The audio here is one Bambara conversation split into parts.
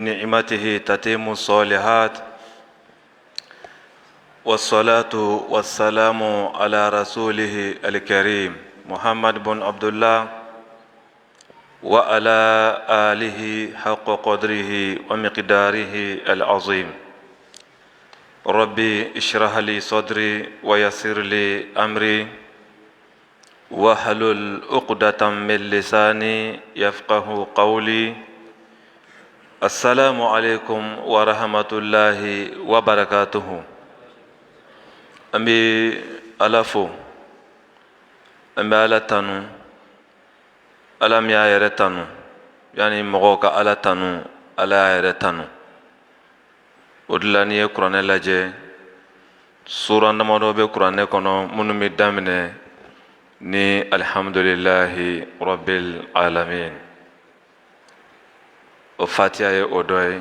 نعمته تتم الصالحات والصلاة والسلام على رسوله الكريم محمد بن عبد الله وعلى آله حق قدره ومقداره العظيم. ربي اشرح لي صدري ويسر لي أمري واحلل عقدة من لساني يفقه قولي. السلام عليكم ورحمة الله وبركاته. أمي ألفو أمي ألتانو ألم يا يرتانو يعني مغوك ألتانو ألا يرتانو ودلاني قرآن لجي سورة نمو بي قرآن كونو منمي دامني ني الحمد لله رب العالمين. O fatiha ye o dɔ ye.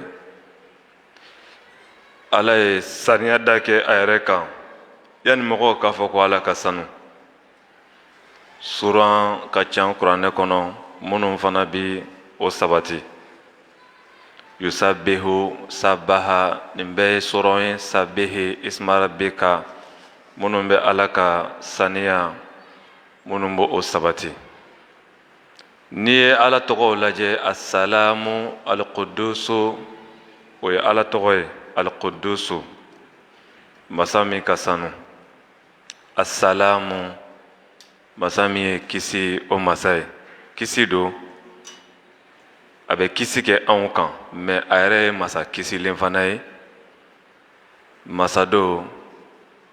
Ala ye saniya da kɛ a yɛrɛ kan yanni mɔgɔw k'a fɔ ko Ala ka sanu. Suran ka ca kuranɛ kɔnɔ minnu fana bi o sabati. Yusabihu sabaha nin bɛɛ ye suran ye. Sabihi isma rabbika minnu bɛ Ala ka saniya minnu bɛ o sabati. N'i ye Ala tɔgɔw lajɛ asalamu alqudusu o ye Ala tɔgɔ ye alqudusu masa min ka sanu. Asalamu masa min ye kisi o masa ye. Kisi don a bɛ kisi kɛ anw kan mɛ a yɛrɛ ye masa kisilen fana ye. Masa don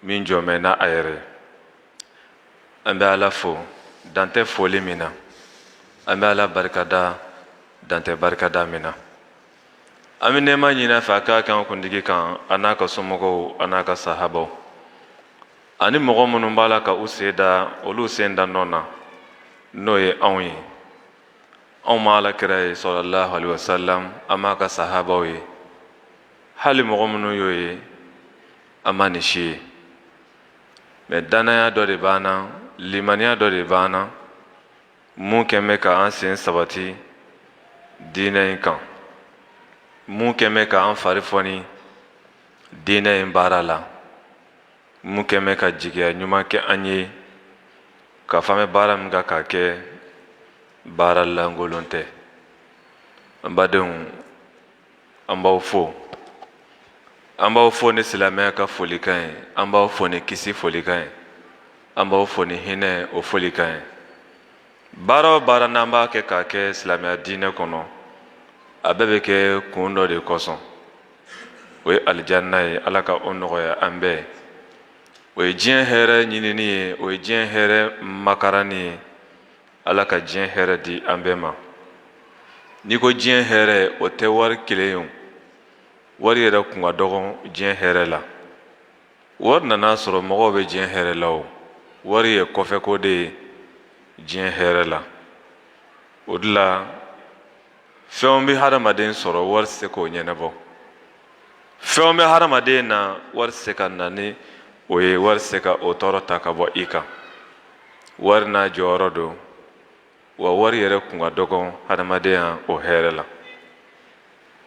min jɔmɛ na a yɛrɛ. An bɛ Ala fo dan tɛ foli min na. An bɛ Ala barikada dan tɛ barikada min na. An bɛ nɛɛma ɲini a fɛ a k'a kɛ an kuntigi kan a n'a ka somɔgɔw a n'a ka sahabaw ani mɔgɔ minnu b'a la ka u sen da olu sen da nɔ na n'o ye anw ye. Anw ma Alakira ye sallallahu alaihi wasallam an m'a ka sahabaw ye. Hali mɔgɔ minnu y'o ye an ma ni si ye. Mɛ danaya dɔ de b'an na limaniya dɔ de b'an na mun kɛn bɛ ka an sen sabati diinɛ in kan. Mun kɛn bɛ ka an fari fɔni diinɛ in baara la. Mun kɛn bɛ ka jigiya ɲuman kɛ an ye k'a fɔ an bɛ baara min kan k'a kɛ baara lankolon tɛ. An badenw an b'aw fo. An b'aw fo ni silamɛya ka folikan ye. An b'aw fo ni kisi folikan ye. An b'aw fo ni hinɛ o folikan ye. Baara o baara n'an b'a kɛ k'a kɛ silamɛya diinɛ kɔnɔ a bɛɛ bɛ kɛ kun dɔ de kosɔn. O ye alijanna ye. Ala ka o nɔgɔya an bɛɛ ye. O ye diɲɛ hɛrɛ ɲinini ye. O ye diɲɛ hɛrɛ makarani ye. Ala ka diɲɛ hɛrɛ di an bɛɛ ma. N'i ko diɲɛ hɛrɛ o tɛ wari kelen ye. Wari yɛrɛ kun ka dɔgɔ diɲɛ hɛrɛ la. Wari nana sɔrɔ mɔgɔw bɛ diɲɛ hɛrɛ la o. Wari ye kɔfɛko de ye diɲɛ hɛrɛ la. O de la fɛnw bɛ hadamaden sɔrɔ wari tɛ se k'o ɲɛnabɔ. Fɛnw bɛ hadamaden na wari tɛ se ka na ni o ye. Wari tɛ se ka o tɔɔrɔ ta ka bɔ i kan. Wari n'a jɔyɔrɔ don wa wari yɛrɛ kun ka dɔgɔ hadamadenya o hɛrɛ la.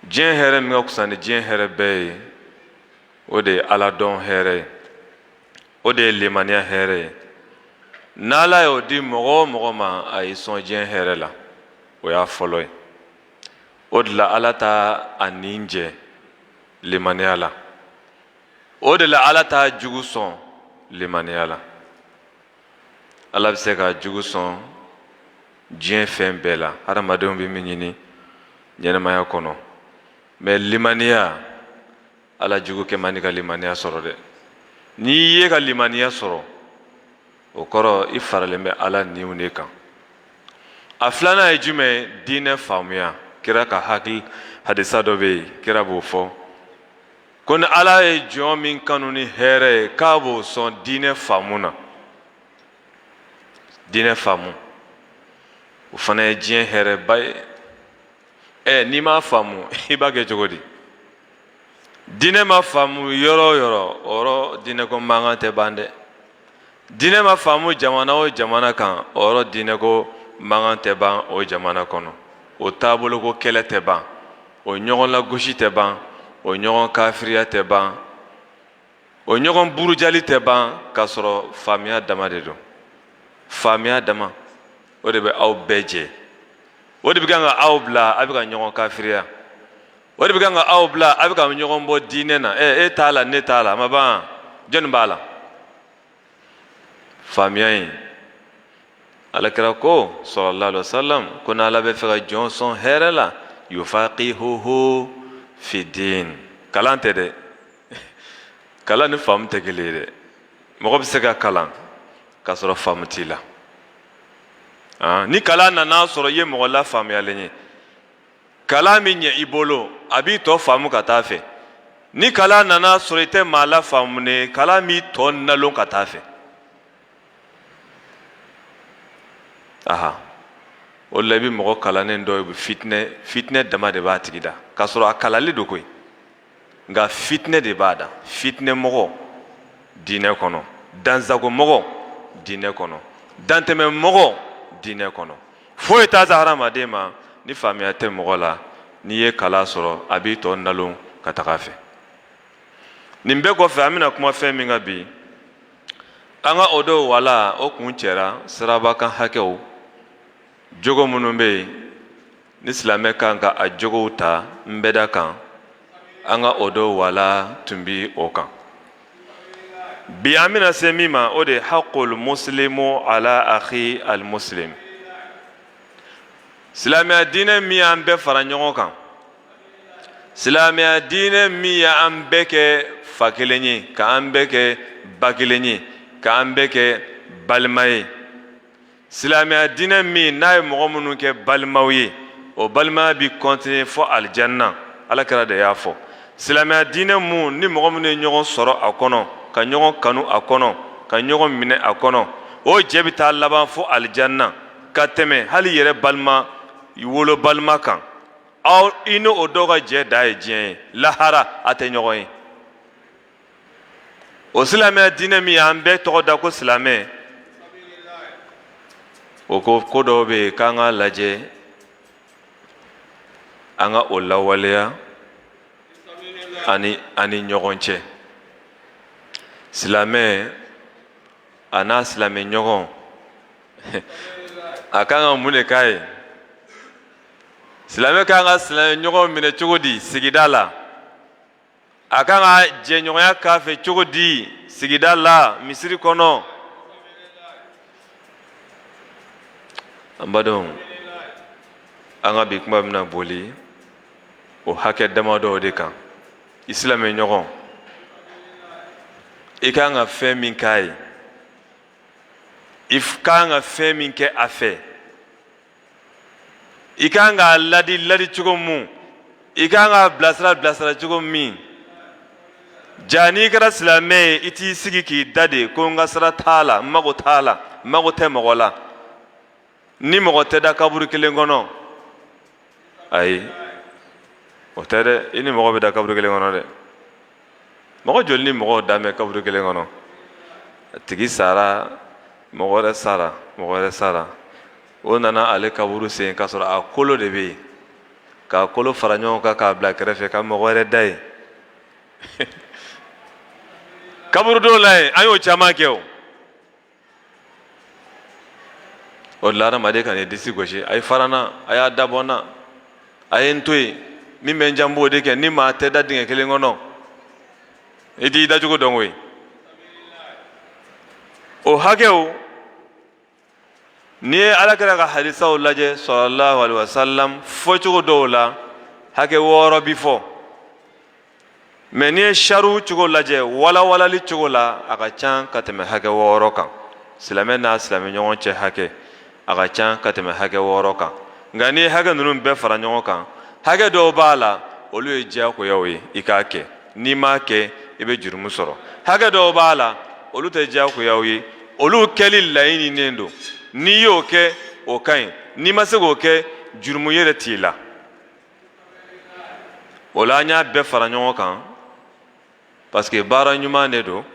Diɲɛ hɛrɛ min ka fisa ni diɲɛ hɛrɛ bɛɛ ye o de ye Ala dɔn hɛrɛ ye. O de ye limaniya hɛrɛ ye. N'Ala y'o di mɔgɔ o mɔgɔ ma a y'i sɔn diɲɛ hɛrɛ la o y'a fɔlɔ ye. O de la Ala t'a a nin jɛ limaniya la. O de la Ala t'a jugu sɔn limaniya la. Ala bɛ se ka jugu sɔn diɲɛ fɛn bɛɛ la. Hadamadenw bɛ min ɲini ɲɛnamaya kɔnɔ mɛ limaniya Ala jugu kɛ man di ka limaniya sɔrɔ dɛ. N'i ye ka limaniya sɔrɔ o kɔrɔ i faralen bɛ Ala niw de kan. A filanan ye jumɛn ye? Diinɛ faamuya. Kira ka hadisa dɔ bɛ yen kira b'o fɔ ko ni Ala ye jɔn min kanu ni hɛrɛ ye k'a b'o sɔn diinɛ faamu na. Diinɛ faamu o fana ye diɲɛ hɛrɛba ye. N'i m'a faamu i b'a kɛ cogo di? Diinɛ ma faamu yɔrɔ o yɔrɔ o yɔrɔ diinɛ ko mankan tɛ ban dɛ. Diinɛ ma faamu jamana o jamana kan o yɔrɔ diinɛ ko mankan tɛ ban o jamana kɔnɔ. O taabolo ko kɛlɛ tɛ ban o ɲɔgɔn lagosi tɛ ban, o ɲɔgɔn kafiriya tɛ ban, o ɲɔgɔn burujali tɛ ban k'a sɔrɔ faamuya dama de don. Faamuya dama o de bɛ aw bɛɛ jɛ, o de bɛ kan ka aw bila a bɛ ka ɲɔgɔn kafiriya, o de bɛ kan ka aw bila a bɛ ka ɲɔgɔn bɔ diinɛ na. E t'a la ne t'a la, a ma ban, jɔnni b'a la? Faamuya in Alakira ko sallallahu alaihi wasallam ko n'Ala bɛ fɛ ka jɔn sɔn hɛrɛ la yufaqihuhu fi din. Kalan tɛ dɛ, kalan ni faamu tɛ kelen ye dɛ. Mɔgɔ bɛ se ka kalan k'a sɔrɔ faamu t'i la. Ni kalan nana sɔrɔ i ye mɔgɔ la faamuyalen ye, kalan min ɲɛ i bolo a b'i tɔ faamu ka taa fɛ. Ni kalan nana sɔrɔ i tɛ maa la faamunen, kalan b'i tɔ nalon ka taa fɛ. O la i bɛ mɔgɔ kalannen dɔ ye fitinɛ dama de b'a tigi da k'a sɔrɔ a kalali don koyi, nka fitinɛ de b'a da. Fitinɛ mɔgɔ diinɛ kɔnɔ, dansago mɔgɔ diinɛ kɔnɔ, dantɛmɛ mɔgɔ diinɛ kɔnɔ. Foyi t'a se hadamaden ma ni faamuya tɛ mɔgɔ la, n'i ye kalan sɔrɔ a b'i tɔ nalon ka taga fɛ. Nin bɛɛ kɔfɛ an bɛna kuma fɛn min kan bi, an ka o don wala o kun cɛra sirabakan hakɛw, jogo minnu bɛ yen ni silamɛ kan ka a jogow ta n bɛda kan, an ka o don wala tun bi o kan. Bi an bɛna se min ma o de ye haqqul muslimu ala akhi al muslim. Silamɛya diinɛ min y'an bɛɛ fara ɲɔgɔn kan, silamɛya diinɛ min y'an bɛɛ kɛ fa kelen ye, k'an bɛɛ kɛ ba kelen ye, k'an bɛɛ kɛ balima ye. Silamɛya diinɛ min n'a ye mɔgɔ minnu kɛ balimaw ye, o balimaya bi continuer fɔ alijanna. Alakira de y'a fɔ. Silamɛya diinɛ mun ni mɔgɔ minnu ye ɲɔgɔn sɔrɔ a kɔnɔ, ka ɲɔgɔn kanu a kɔnɔ, ka ɲɔgɔn minɛ a kɔnɔ, o jɛ bi taa laban fɔ alijanna ka tɛmɛ hali yɛrɛ balima wolo balima kan. Aw i n'o dɔw ka jɛ da ye diɲɛ ye, lahara a tɛ ɲɔgɔn ye. O silamɛya diinɛ min y'an bɛɛ tɔgɔ da ko silamɛ, o ko ko dɔw bɛ yen k'an ka lajɛ an ka o lawaleya ani ɲɔgɔn cɛ. Silamɛ a n'a silamɛ ɲɔgɔn a kan ka mun de k'a ye? Silamɛ kan ka silamɛ ɲɔgɔn minɛ cogo di sigida la? A kan ka jɛɲɔgɔnya k'a fɛ cogo di sigida la, misiri kɔnɔ? An badenw, an ka bi kuma bɛna boli o hakɛ damadɔ de kan. I silamɛ ɲɔgɔn, i kan ka fɛn min k'a ye, i kan ka fɛn min kɛ a fɛ, i kan ka ladi cogo mun, i kan ka bilasira cogo min. Ja n'i kɛra silamɛ ye i t'i sigi k'i da de ko n ka sira t'a la, n mago t'a la, n mago tɛ mɔgɔ la. Ni mɔgɔ tɛ da kaburu kelen kɔnɔ, ayi o tɛ dɛ, i ni mɔgɔ bɛ da kaburu kelen kɔnɔ dɛ. Mɔgɔ joli ni mɔgɔ da mɛ kaburu kelen kɔnɔ? A tigi sara, mɔgɔ wɛrɛ sara, o nana ale kaburu sen k'a sɔrɔ a kolo de bɛ yen, k'a kolo fara ɲɔgɔn kan k'a bila kɛrɛfɛ ka mɔgɔ wɛrɛ da yen. Kaburu dɔw la yen an y'o caman kɛ o. O de la adamaden ka n'i disi gosi, a ye fara n na, a y'a dabɔ n na, a ye n to yen, min bɛ n jan b'o de kɛ, ni maa tɛ da dingɛ kelen kɔnɔ, i t'i dacogo dɔn koyi. O hakɛw, n'i ye Alakira ka hadisaw lajɛ sallallahu alaihi wasallam, fɔcogo dɔw la hakɛ 6 bi fɔ. Mais n'i ye sariw cogo lajɛ, walawalali cogo la a ka ca ka tɛmɛ hakɛ 6 kan. Silamɛ n'a silamɛ ɲɔgɔn cɛ hakɛ a ka ca ka tɛmɛ hakɛ 6 kan. Nka n'i ye hakɛ ninnu bɛɛ fara ɲɔgɔn kan, hakɛ dɔw b'a la olu ye diyagoyaw ye i k'a kɛ, n'i m'a kɛ i bɛ jurumu sɔrɔ. Hakɛ dɔw b'a la olu tɛ diyagoyaw ye, olu kɛli laɲininen don. N'i y'o kɛ o ka ɲi, n'i ma se k'o kɛ jurumu yɛrɛ t'i la. O la an y'a bɛɛ fara ɲɔgɔn kan parce que baara ɲuman de don.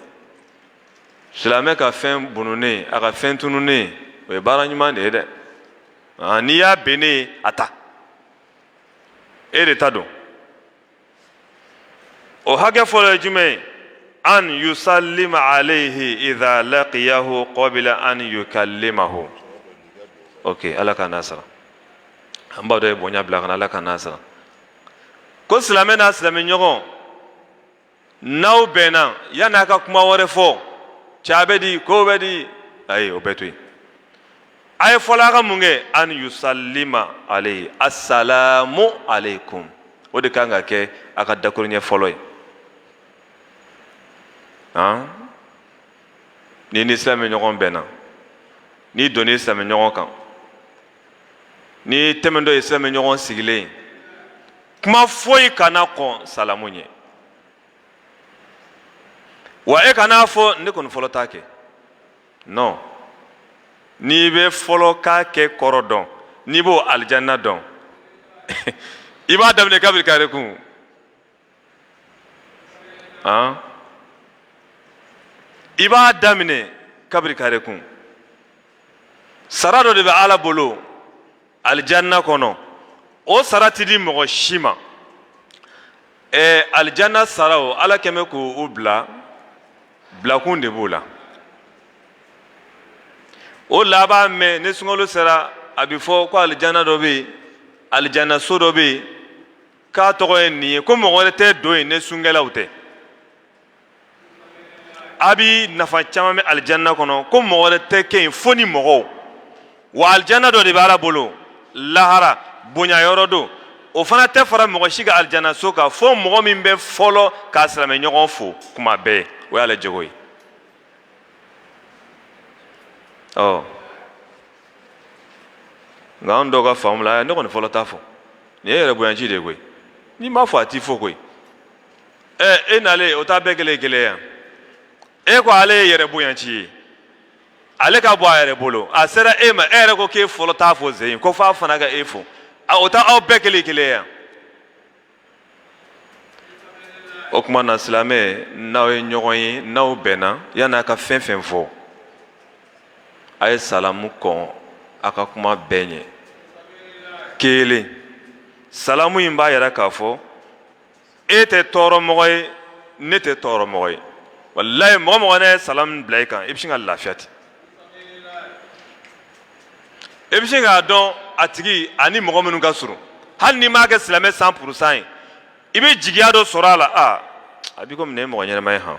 Silamɛ ka fɛn bununen, a ka fɛn tununen, o ye baara ɲuman de ye dɛ. N'i y'a benne a ta, e de ta don. o hakɛ fɔlɔ ye jumɛn ye an yusallima alayhi idha laqiyahu qabla an yukallimahu. Ok, ala ka nasara an b'a dɔn ye bonya bila kana ala ka nasara ko silamɛ n'a silamɛ ɲɔgɔn n'aw bɛnna yanni a ka kuma wɛrɛ fɔ cɛ bɛ di ko bɛ di ayi o bɛ to yen a ye fɔlɔ a ka mun kɛ an yusallima alayhi assalamu alaykum o de kan ka kɛ a ka dakuruɲɛ fɔlɔ ye ni silamɛ ɲɔgɔn bɛnna ni donni silamɛ ɲɔgɔn kan ni tɛmɛtɔ ye silamɛ ɲɔgɔn sigilen kuma foyi kana kɔn salamu ɲɛ wa e kana fɔ ne kɔni fɔlɔ t'a kɛ non n'i bɛ fɔlɔ k'a kɛ kɔrɔ dɔn n'i b'o alijanna dɔn i b'a daminɛ kabiri kare kun i b'a daminɛ kabiri kare kun sara dɔ de bɛ ala bolo alijanna kɔnɔ o sara tɛ di mɔgɔ si ma alijanna saraw ala kɛmɛ k'o bilakun de b'o la o laban mɛn ne sunkalo sera a bɛ fɔ ko alijanna dɔ bɛ yen alijanna so dɔ bɛ yen k'a tɔgɔ ye nin ye ko mɔgɔ wɛrɛ tɛ don yen ne sunkɛlaw tɛ a bɛ nafa caman bɛ alijanna kɔnɔ ko mɔgɔ wɛrɛ tɛ kɛ yen fo ni mɔgɔw wa alijanna dɔ de bɛ ala bolo lahara bonya yɔrɔ don o fana tɛ fara mɔgɔ si ka alijanna so kan fo mɔgɔ min bɛ fɔlɔ k'a silamɛ ɲɔgɔn fo kuma bɛɛ o y'ale jogo ye nka an dɔw ka faamu la ne kɔni fɔlɔ t'a fɔ nin ye yɛrɛ bonyanci de ye koyi n'i m'a fɔ a t'i fɔ koyi e nalen o t'a bɛɛ kelen kelen yan e ko ale ye yɛrɛ bonyanci ye ale ka bɔ a yɛrɛ bolo a sera e ma e yɛrɛ ko k'e fɔlɔ t'a fɔ zen ko f'a fana ka e fɔ o t'a aw bɛɛ kelen kelen yan o tuma na silamɛ n'aw ye ɲɔgɔn ye n'aw bɛnna yanni a ka fɛn fɛn fɔ a ye salamu kɔn a ka kuma bɛɛ ɲɛ kelen salamu in b'a yɛrɛ k'a fɔ e tɛ tɔɔrɔmɔgɔ ye ne tɛ tɔɔrɔmɔgɔ ye walayi mɔgɔ mɔgɔ ne ye salamu bila i kan i bɛ sin ka lafiya ten i bɛ sin k'a dɔn a tigi ani mɔgɔ minnu ka surun hali n'i m'a kɛ silamɛ 100% ye i bɛ jigiya dɔ sɔrɔ a la a b'i komi nin ye mɔgɔ ɲɛnama ye han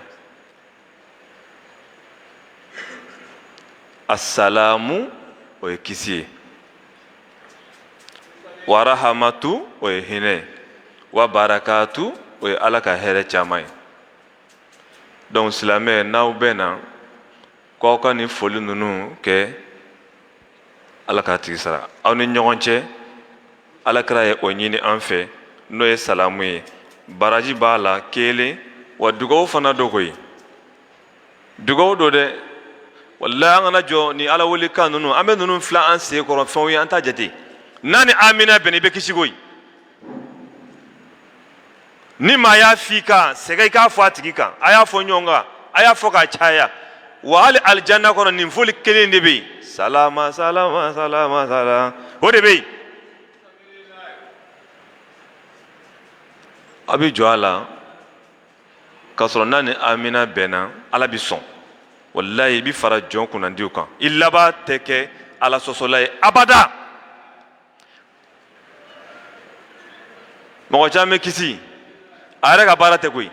asalamu o ye kisi ye wa rahamatu o ye hinɛ wa barakatu o ye ala ka hɛrɛ caman ye donc silamɛ n'aw bɛnna k'aw ka nin foli ninnu kɛ ala k'a tigi sara aw ni ɲɔgɔn cɛ alakira ye o ɲini an fɛ n'o ye salamu ye baraji b'a la kelen wa dugawu fana do koyi dugawu do dɛ wallahi an kana jɔ ni ala wele kan ninnu an bɛ ninnu fila an sen kɔrɔ fɛnw ye an t'a jate n'a ni amina bɛnna i bɛ kisi koyi ni maa y'a f'i kan sɛgɛ i k'a fɔ a tigi kan a y'a fɔ ɲɔgɔn kan a y'a fɔ k'a caya wa hali alijanna kɔnɔ nin foli kelen de bɛ yen salama salama salama salama o de bɛ yen a bɛ jɔ a la k'a sɔrɔ n'a ni amina bɛnna ala bɛ sɔn wallahi i bɛ fara jɔn kunnandiw kan i laban tɛ kɛ ala sɔsɔla ye abada mɔgɔ caman bɛ kisi a yɛrɛ ka baara tɛ koyi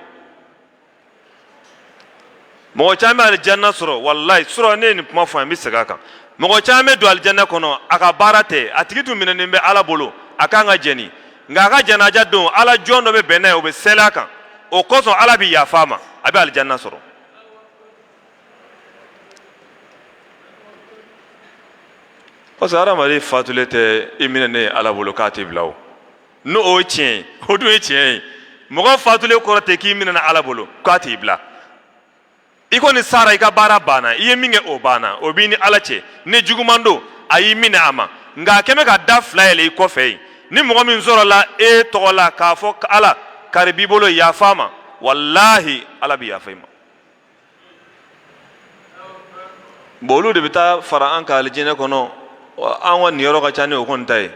mɔgɔ caman bɛ alijanna sɔrɔ wallahi sɔrɔ ne ye nin kuma fɔ an bɛ segin a kan mɔgɔ caman bɛ don alijanna kɔnɔ a ka baara tɛ a tigi tun minɛnen bɛ ala bolo a kan ka jɛni nka a ka janaja don ala jɔn dɔ bɛ bɛn n'a ye o bɛ sɛlɛ a kan o kosɔn ala bɛ yafa a ma a bɛ alijanna sɔrɔ parce que hadamaden fatulen tɛ i minɛnen ye ala bolo k'a tɛ bila o n'o ye tiɲɛ ye o dun ye tiɲɛ ye mɔgɔ fatulen kɔrɔ tɛ k'i minɛna ala bolo k'a t'i bila i kɔni sara i ka baara banna i ye min kɛ o banna o b'i ni ala cɛ ni juguman don a y'i minɛ a ma nka a kɛmɛ ka da fila yɛlɛ i kɔfɛ yen ni mɔgɔ min sɔrɔla e tɔgɔ la k'a fɔ ala kari b'i bolo yafa ma wallahi ala bɛ yafa i ma bon olu de bɛ taa fara an ka alijinɛ kɔnɔ an ka nin yɔrɔ ka ca ni o kɔni ta ye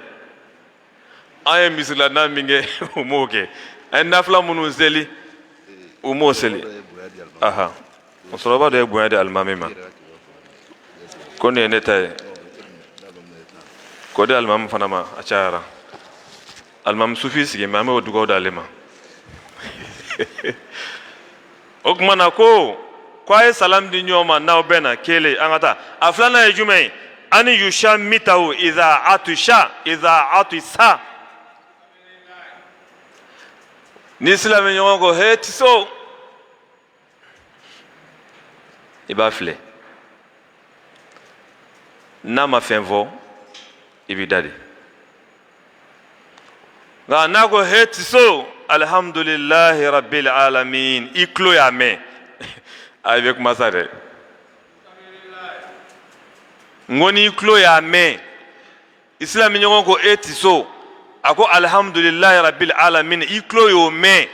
an ye misiladan min kɛ o m'o kɛ an ye nafila minnu seli u m'o seli aha musokɔrɔba dɔ ye bonya di alimami ma ko nin ye ne ta ye k'o di alimami fana ma a cayara alimami sufi sigi mɛ an bɛ o dugawu d'ale ma o tuma na ko a ye salam di ɲɔgɔn ma n'aw bɛn na kelen an ka taa a filanan ye jumɛn ye ani yusha mitahu iza atisa ni silamɛ ɲɔgɔn ko he tiso i b'a filɛ n'a ma fɛn fɔ i b'i da de nka n'a ko he tiso alhamdulillahi rabbil alamin i tulo y'a mɛn a bɛ kuma sa dɛ n ko n'i tulo y'a mɛn i silamɛ ɲɔgɔn ko e tiso a ko alhamdulillahi rabbil alamin i tulo y'o mɛn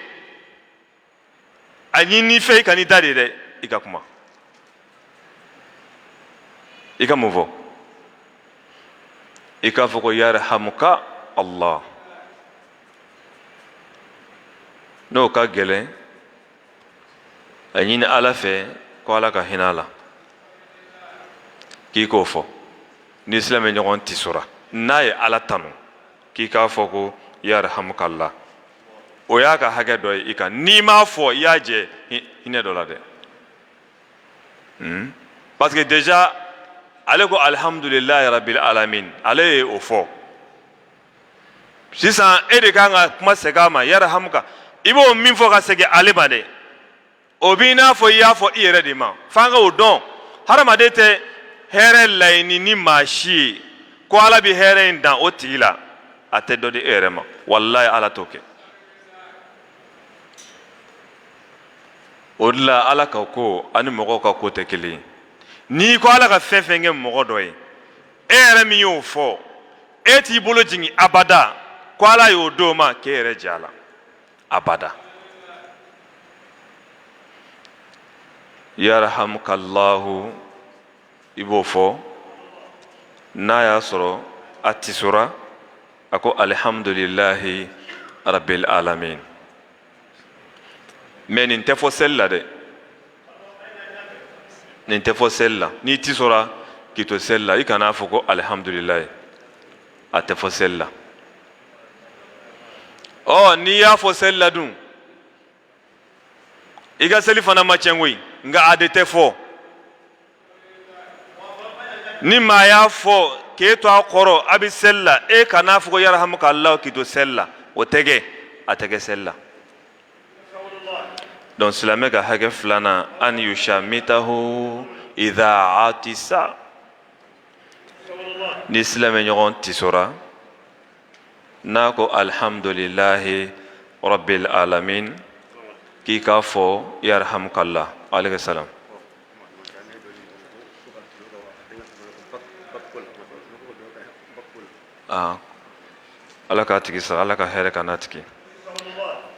a ɲini fɛ i ka n'i da de dɛ i ka kuma i ka mun fɔ i k'a fɔ ko yarhamuka Allah n'o ka gɛlɛn a ɲini Ala fɛ ko Ala ka hinɛ a la k'i k'o fɔ ni silamɛ ɲɔgɔn tisora n'a ye Ala tanu k'i k'a fɔ ko yarhamuka Allah o y'a ka hakɛ dɔ ye i kan n'i m'a fɔ i y'a jɛ hinɛ dɔ la dɛ parce que déjà ale ko alhamdulillahi rabbil alamin ale ye o fɔ sisan e de kan ka kuma segin a ma yarhamuka i b'o min fɔ ka segin ale ma dɛ o b'i n'a fɔ i y'a fɔ i yɛrɛ de ma f'an ka o dɔn hadamaden tɛ hɛrɛ laɲini ni maa si ye ko Ala bɛ hɛrɛ in dan o tigi la a tɛ dɔ di e yɛrɛ ma walahi Ala t'o kɛ o de la Ala ka ko ani mɔgɔw ka ko tɛ kelen ye n'i ko Ala ka fɛn fɛn kɛ mɔgɔ dɔ ye e yɛrɛ min y'o fɔ e t'i bolo jigin abada ko Ala y'o d'o ma k'e yɛrɛ jɛ a la abada yarhamukallahu i b'o fɔ n'a y'a sɔrɔ a tisora a ko alhamdulillahi rabbil alamin mais nin tɛ fɔ seli la dɛ nin tɛ fɔ seli la n'i tisora k'i to seli la i kana fɔ ko alhamdulillahi a tɛ fɔ seli la n'i y'a fɔ seli la dun i ka seli fana ma tiɲɛ koyi nka a de tɛ fɔ ni maa y'a fɔ k'e to a kɔrɔ a bɛ seli la e kana fɔ ko yarhamuka Allah k'i to seli la o tɛ kɛ a tɛ kɛ seli la donc silamɛ ka hakɛ filanan an yushamitahu idha atisa ni silamɛ ɲɔgɔn tisora n'a ko alhamdulillahi rabbil alamin k'i k'a fɔ yarhamuka Allah alayhi salam Ala k'a tigi sara Ala ka hɛrɛ ka n'a tigi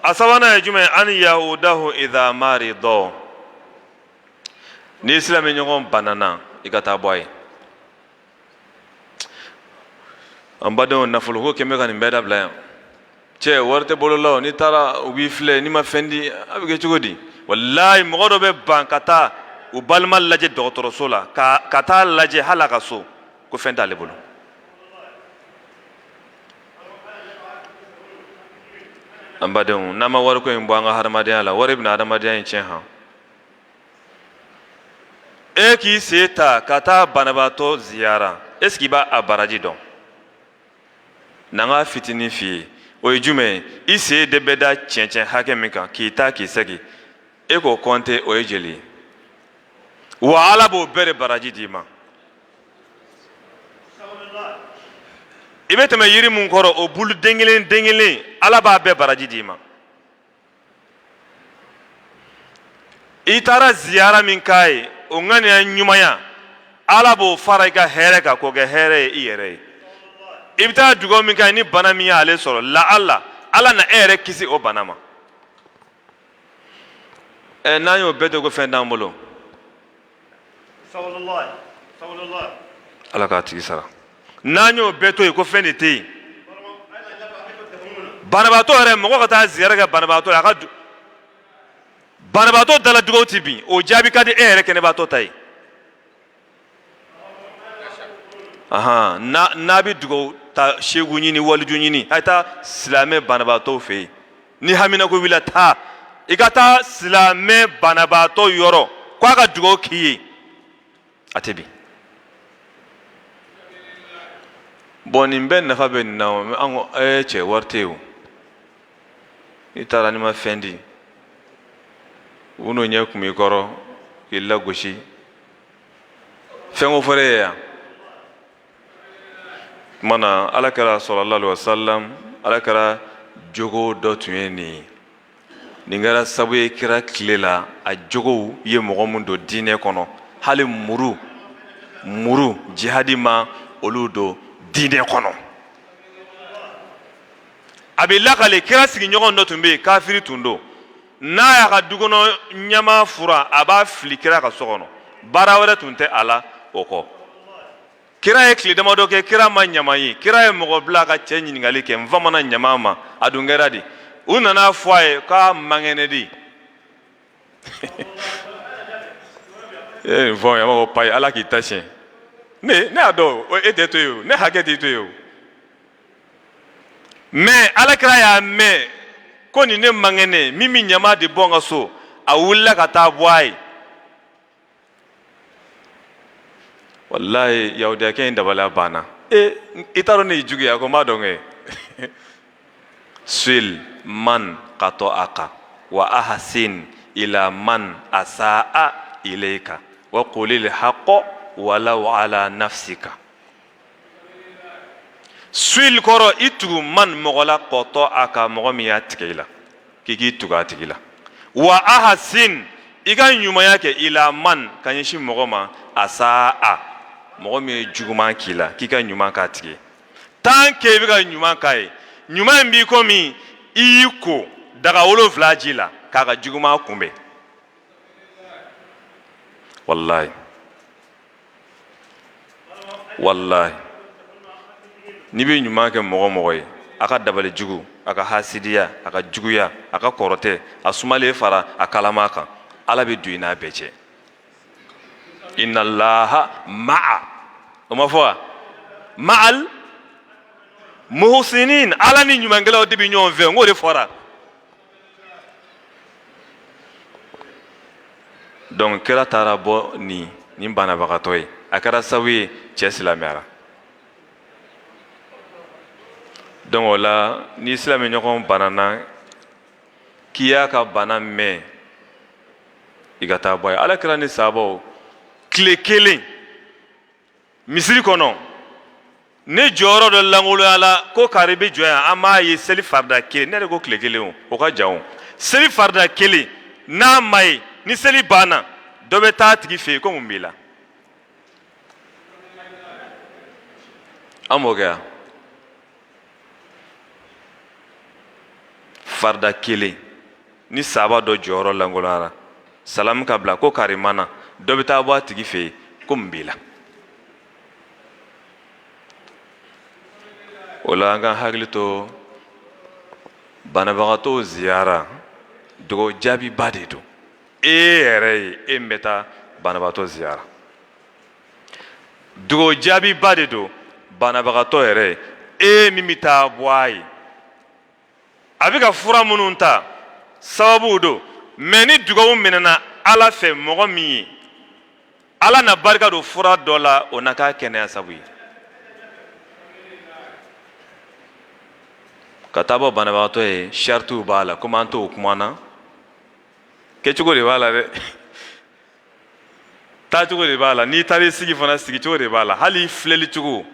a sabanan ye jumɛn an yahudahu idha marido ni silamɛ ɲɔgɔn banana i ka taa bɔ a ye an badenw nafoloko kɛmɛ ka nin bɛɛ dabila yan cɛ wari tɛ bolo la n'i taara u b'i filɛ n'i ma fɛn di a bɛ kɛ cogo di walayi mɔgɔ dɔ bɛ ban ka taa u balima lajɛ dɔgɔtɔrɔso la ka taa lajɛ hali a ka so ko fɛn t'ale bolo an badenw n'an ma wariko in bɔ an ka hadamadenya la wari bɛna hadamadenya in tiɲɛ han e k'i sen ta ka taa banabaatɔ ziyara est-ce que i b'a baraji dɔn n'an ka fitinin f'i ye o ye jumɛn ye i sen de bɛ da cɛncɛn hakɛ min kan k'i ta k'i segin e k'o compter o ye joli ye wa Ala b'o bɛɛ de baraji d'i ma i bɛ tɛmɛ yiri mun kɔrɔ o bulu den kelen Ala b'a bɛɛ baraji d'i ma i taara ziyara min k'a ye o ŋaniya ɲumanya Ala b'o fara i ka hɛrɛ kan k'o kɛ hɛrɛ ye i yɛrɛ ye i bɛ taa dugawu min k'a ye ni bana min y'ale sɔrɔ Ala na e yɛrɛ kisi o bana ma n'an y'o bɛɛ to ko fɛn t'an bolo Ala k'a tigi sara n'an y'o bɛɛ to yen ko fɛn de tɛ yen banabaatɔ yɛrɛ mɔgɔ ka taa ziyara kɛ banabaatɔ ye banabaatɔ dala dugaw ti bin o jaabi ka di e yɛrɛ kɛnɛbaatɔ ta ye n'a bɛ dugaw ta seegu ɲini waliju ɲini a ye taa silamɛ banabaatɔw fɛ yen ni haminako wulila taa i ka taa silamɛ banabaatɔ yɔrɔ k'a ka dugaw k'i ye a tɛ bin bon nin bɛɛ nafa bɛ nin na an ko cɛ wari tɛ yen o i taara n'i ma fɛn di u n'o ɲɛ kun b'i kɔrɔ k'i lagosi fɛn o fɔra e ye yan tuma na ala kɛra sɔlɔlɔhu alayhi wa sallam ala kɛra jogo dɔ tun ye nin ye nin kɛra sabu ye kira tile la a jogow ye mɔgɔ min don diinɛ kɔnɔ hali muru jihadi ma olu don diinɛ kɔnɔ a bɛ lakale kira sigiɲɔgɔn dɔ tun bɛ yen kafiri tun don n'a y'a ka dukɔnɔ ɲama fura a b'a fili kira ka so kɔnɔ baara wɛrɛ tun tɛ a la o kɔ kira ye tile damadɔ kɛ kira ma ɲama ye kira ye mɔgɔ bila ka cɛ ɲininkali kɛ n fa mana ɲama ma a dun kɛra de u nana fɔ a ye k'a man kɛnɛ de nin fɔ n b'a fɔ payi ala k'i ta siɲɛ ne y'a dɔn e tɛ to yen o ne hakɛ t'i to yen o mɛ alakira y'a mɛn ko nin ne man kɛnɛ min bɛ ɲama de bɔ n ka so a wulila ka taa bɔ a ye wallahi yahudiyakɛ in dabaliya banna i t'a dɔn ne ye jugu ye a ko n b'a dɔn kɛ sil man qata'aka wa ahsin ila man asaa ilayka wa qulil haqqa walau ala nafsika sil kɔrɔ i tugu man mɔgɔ la qata'aka mɔgɔ min y'a tigɛ i la k'i k'i tugu a tigi la wa ahsin i ka ɲumanya kɛ ila man ka ɲɛsin mɔgɔ ma asaa mɔgɔ min ye juguman k'i la k'i ka ɲuman k'a tigi tant que i bɛ ka ɲuman k'a ye ɲuman in b'i komi i y'i ko daga 7 ji la k'a ka juguman kunbɛn wallahi n'i bɛ ɲuman kɛ mɔgɔ ye a ka dabali jugu a ka hasidiya a ka juguya a ka kɔrɔtɛ a sumalen fara a kalama kan ala bɛ don i n'a bɛɛ cɛ inna allaha ma'a o ma fɔ wa ma'al muhsinin ala ni ɲumankɛlaw de bɛ ɲɔgɔn fɛ n k'o de fɔra donc kira taara bɔ nin banabagatɔ ye a kɛra sababu ye cɛ silamɛyara donc o la ni silamɛɲɔgɔn banana k'i y'a ka bana mɛn i ka taa bɔ ye ala kira ni sahabaw tile kelen misiri kɔnɔ ne jɔyɔrɔ dɔ langoloya la ko kari bɛ jɔ yan an b'a ye seli farida kelen ne yɛrɛ ko tile kelen o ka jan o seli farida kelen n'a ma ye ni seli banna dɔ bɛ taa tigi fɛ yen ko mun b'i la an b'o kɛ yan farida kelen ni sahaba dɔ jɔyɔrɔ langoloyara salamu ka bila ko kari mana dɔ bɛ taa bɔ a tigi fɛ yen ko mun b'i la o la an ka hakili to banabagatɔw ziyara dugawu jaabiba de don e yɛrɛ ye e min bɛ taa banabagatɔ ziyara dugawu jaabiba de don banabagatɔ yɛrɛ e min bɛ taa bɔ a ye a bɛ ka fura minnu ta sababu don mɛ ni dugawu minɛna ala fɛ mɔgɔ min ye ala na barika don fura dɔ la o na k'a kɛnɛya sabu ye ka taa bɔ banabagatɔ ye saritiw b'a la komi an t'o kuma na kɛcogo de b'a la dɛ taacogo de b'a la n'i taara sigi fana sigicogo de b'a la hali filɛli cogo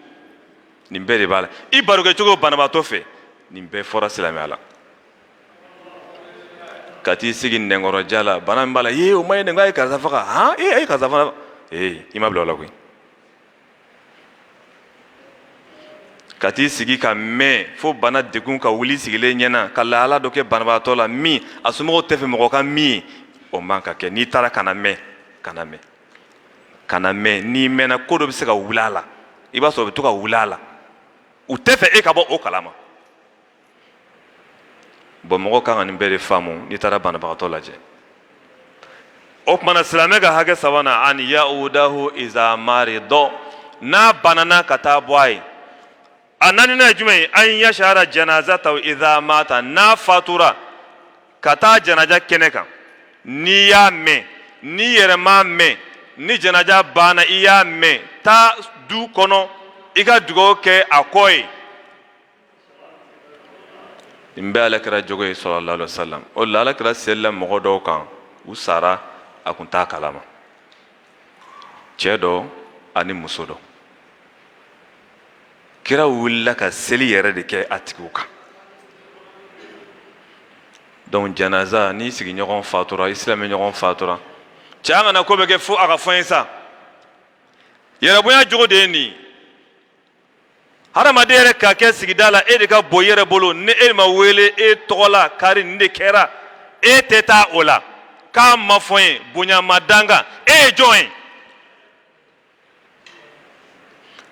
nin bɛɛ de b'a la i barokɛcogo banabagatɔ fɛ nin bɛɛ fɔra silamɛya la ka t'i sigi nɛnkɔrɔja la bana min b'a la o ma ye nin ko a ye karisa faga han a ye karisa fana i ma bila o la koyi ka t'i sigi ka mɛn fo bana degun ka wuli sigilen ɲɛna ka lahala dɔ kɛ banabagatɔ la min a somɔgɔw tɛ fɛ mɔgɔ ka min ye o man ka kɛ n'i taara kana mɛn n'i mɛnna ko dɔ bɛ se ka wuli a la i b'a sɔrɔ o bɛ to ka wuli a la u tɛ fɛ e ka bɔ o kalama bon mɔgɔ kan ka nin bɛɛ de faamu n'i taara banabagatɔ lajɛ o kumana silamɛ ka hakɛ sabanan an ya'udahu iza marido n'a banana ka taa bɔ a ye a naaninan ye jumɛn ye an yashara janazatahu iza mata n'a fatura ka taa janaja kɛnɛ kan n'i y'a mɛn n'i yɛrɛ m'a mɛn ni janaja banna i y'a mɛn taa du kɔnɔ i ka dugawu kɛ a kɔ ye nin bɛ alakira jogo ye sallallahu alaihi wasallam o la alakira selila mɔgɔ dɔw kan u sara a kun t'a kalama cɛ dɔ ani muso dɔ kira wulila ka seli yɛrɛ de kɛ a tigiw kan donc janaza ni sigiɲɔgɔn fatura islami ɲɔgɔn fatura cɛ an kana ko bɛ kɛ fo a ka fɔ ye sa yɛrɛbonya jogo de ye nin hadamaden yɛrɛ ka kɛ sigida la e de ka bɔ yɛrɛ bolo ni e ma wele e tɔgɔ la kari nin de kɛra e tɛ taa o la k'a ma fɔ ye bonya ma danga e ye jɔn ye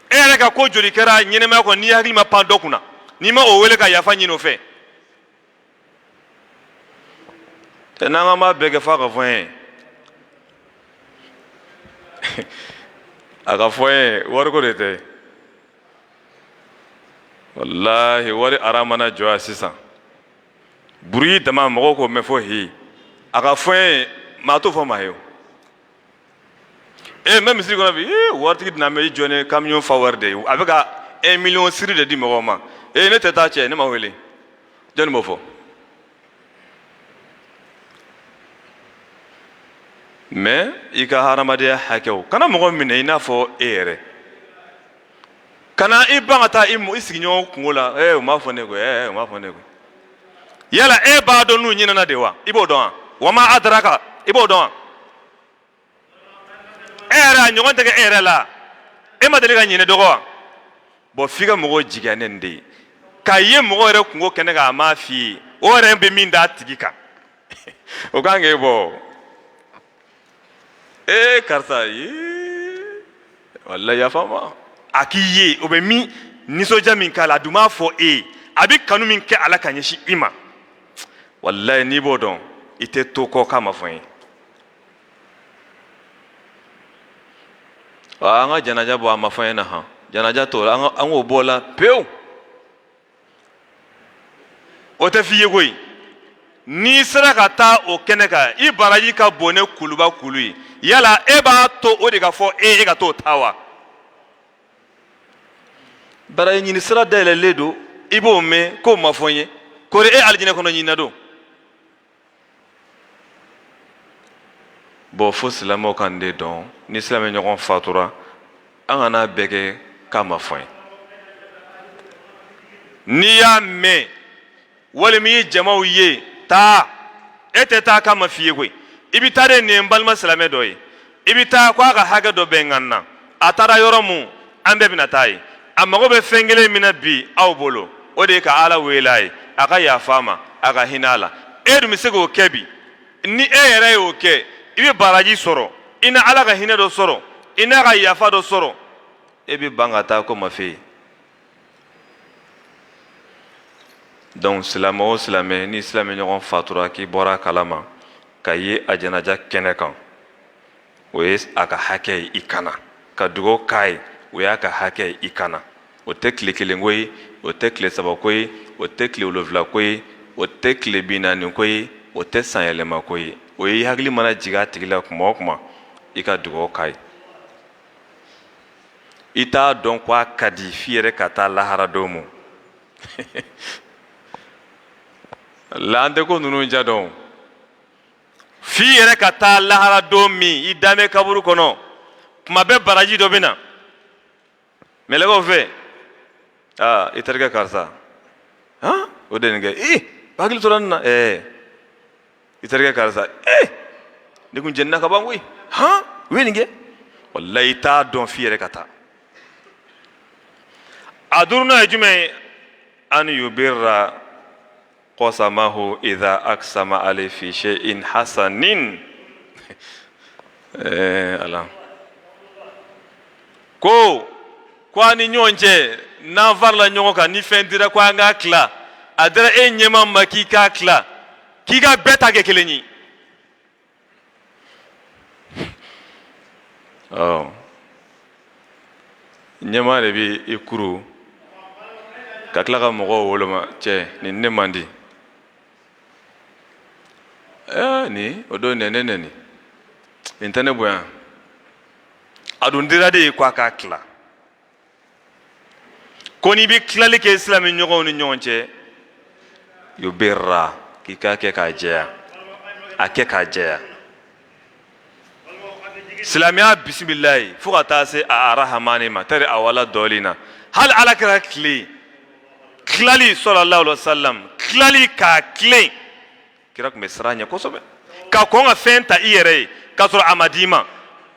e yɛrɛ ka ko joli kɛra ɲɛnɛmaya kɔnɔ n'i hakili ma pan dɔ kunna n'i ma o wele ka yafa ɲini o fɛ n'an b'a bɛɛ kɛ f'a ka fɔ ye a ka fɔ ye wariko de tɛ wallahi wari aramana jɔ yan sisan bruit dama mɔgɔw k'o mɛn fo hi a ka fɔ ye maa t'o fɔ maa ye o n bɛ misiri kɔnɔ bi waritigi dina mɛ i jɔ ni camion fa wari de ye a bɛ ka 1 million siri de di mɔgɔw ma ne tɛ taa cɛ ne ma wele jɔnni b'o fɔ mais i ka hadamadenya hakɛw kana mɔgɔ minɛ i n'a fɔ e yɛrɛ kana i ban ka taa i sigiɲɔgɔn kungo la o m'a fɔ ne ko o m'a fɔ ne ko yala e b'a dɔn n'u ɲinɛna de wa i b'o dɔn wa wa ma adraka i b'o dɔn wa e yɛrɛ a ɲɔgɔn tɛ kɛ e yɛrɛ la e ma deli ka ɲinɛ dɔgɔ wa bon f'i ka mɔgɔw jigiya ne nin de ye k'a ye mɔgɔ yɛrɛ kungo kɛnɛ kan a m'a f'i ye o yɛrɛ bɛ min d'a tigi kan o kan k'e bɔ karisa wallahi yafa ma a k'i ye o bɛ min nisɔndiya min k'a la a dun m'a fɔ e ye a bɛ kanu min kɛ ala ka ɲɛsin i ma wallahi n'i b'o dɔn i tɛ to kɔ k'a ma fɔ n ye an ka janaja bɔ a ma fɔ n ye na han janaja t'o la an k'o bɔ la pewu o tɛ f'i ye koyi n'i sera ka taa o kɛnɛ kan i baraji ka bon ne kuluba kulu ye yala e b'a to o de ka fɔ e ka t'o ta wa baraji ɲini sira dayɛlɛlen don i b'o mɛn k'o ma fɔ n ye k'o de e alijinɛ kɔnɔ ɲinina don bon fo silamɛw ka nin de dɔn ni silamɛ ɲɔgɔn fatura an kana bɛɛ kɛ k'a ma fɔ n ye n'i y'a mɛn walima i ye jamaw ye taa e tɛ taa k'a ma f'i ye koyi i bɛ taa de nin ye n balima silamɛ dɔ ye i bɛ taa ko a ka hakɛ dɔ bɛ n kan na a taara yɔrɔ mun an bɛɛ bɛna taa ye a mago bɛ fɛn kelen min na bi aw bolo o de ye ka ala wele a ye a ka yafa a ma a ka hinɛ a la e dun bɛ se k'o kɛ bi ni e yɛrɛ y'o kɛ i bɛ baraji sɔrɔ i ni ala ka hinɛ dɔ sɔrɔ i n'a ka yafa dɔ sɔrɔ e bɛ ban ka taa ko ma f'e ye donc silamɛ o silamɛ ni silamɛ ɲɔgɔn fatura k'i bɔra a kalama ka ye a janaja kɛnɛ kan o ye a ka hakɛ ye i kana ka dugawu k'a ye o y'a ka hakɛ ye i kana o tɛ tile kelen ko ye o tɛ tile saba ko ye o tɛ tile 7 ko ye o tɛ tile 40 ko ye o tɛ san yɛlɛma ko ye o ye i hakili mana jigin a tigi la kuma o kuma i ka dugawu k'a ye i t'a dɔn ko a ka di f'i yɛrɛ ka taa lahara don mu la an tɛ ko ninnu ja dɔn f'i yɛrɛ ka taa lahara don min i danbɛ kaburu kɔnɔ kuma bɛɛ baraji dɔ bɛ na mɛlɛkɛw fɛ i terikɛ karisa o de nin kɛ hakili tora nin na i terikɛ karisa ne kun jɛnina ka ban koyi u ye nin kɛ wallahi i t'a dɔn f'i yɛrɛ ka taa a duurunan ye jumɛn ye an yubirra qasamahu idha aqsama alayhi fi shay'in hasanin ala ko an ni ɲɔgɔn cɛ n'an farala ɲɔgɔn kan ni fɛn dira ko an k'a tila a dira e ɲɛma ma k'i k'a tila k'i ka bɛɛ ta kɛ kelen ye ɲɛmaa de bɛ i kuru ka tila ka mɔgɔw woloma cɛ nin ne man di nin o don nɛnɛ nɛni nin tɛ ne bonya a dun dira de ye ko a k'a tila ko n'i bɛ tilali kɛ silamɛ ɲɔgɔnw ni ɲɔgɔn cɛ yubirra k'i k'a kɛ k'a jɛya a kɛ k'a jɛya silamɛya bisimilayi fo ka taa se a arahamani ma tari a wala dɔɔli na hali alakira tile tilali sallallahu alaihi wasallam tilali k'a tilen kira tun bɛ siran ɲɛ kosɛbɛ ka kɔn ka fɛn ta i yɛrɛ ye k'a sɔrɔ a ma d'i ma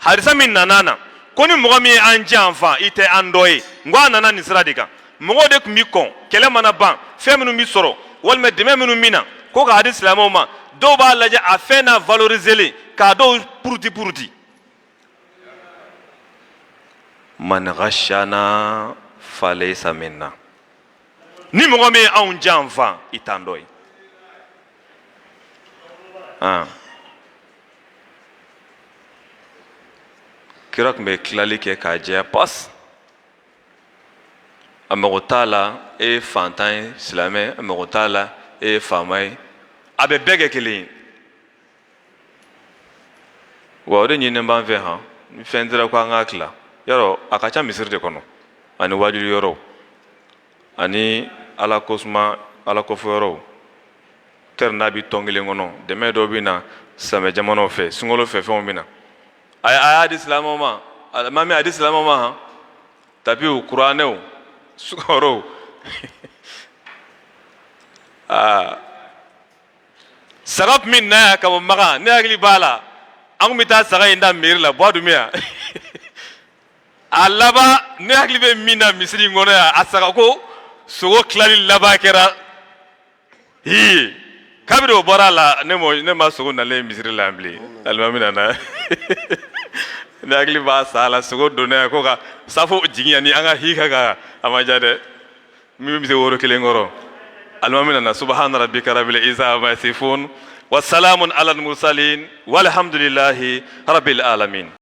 hadisa min nana na ko ni mɔgɔ min ye an janfa i tɛ an dɔ ye n ko a nana nin sira de kan mɔgɔw de tun bɛ kɔn kɛlɛ mana ban fɛn minnu bɛ sɔrɔ walima dɛmɛ minnu bɛ na ko k'a di silamɛw ma dɔw b'a lajɛ a fɛn n'a valoriser k'a dɔw puruti man ghashana falaysa minna ni mɔgɔ min ye anw janfa i t'an dɔ ye kira tun bɛ tilali kɛ k'a jɛya pas a mago t'a la e ye fantan ye silamɛ a mago t'a la e ye faama ye a bɛ bɛɛ kɛ kelen ye wa o de ɲininen b'an fɛ han ni fɛn dira ko an k'a tila yɔrɔ a ka ca misiri de kɔnɔ ani wajuli yɔrɔw ani ala kosuma ala kofɔ yɔrɔw tɛri n'a bɛ tɔn kelen kɔnɔ dɛmɛ dɔw bɛ na samɛ jamanaw fɛ sunkalo fɛ fɛnw bɛ na a y'a di silamɛw ma alimami a di silamɛw ma han tapiw kuranɛw sukɔrɔw saga tun bɛ na yan ka bɔ Makan ne hakili b'a la an tun bɛ taa saga in da mairie la buwa dun bɛ yan a laban ne hakili bɛ min na misiri in kɔnɔ yan a saga ko sogo tilali laban kɛra kabiri o bɔra a la ne ma sogo nalen misiri la yan bilen alimami nana ne hakili b'a sa la sogo donna yan ko ka safo jigin yan ni an ka hika kan a ma ja dɛ min bɛ se woro kelen kɔrɔ alimami nana subhana rabbika rabbil izzati amma yasifun wa salamun alal mursalin walhamdulillahi rabbil alamin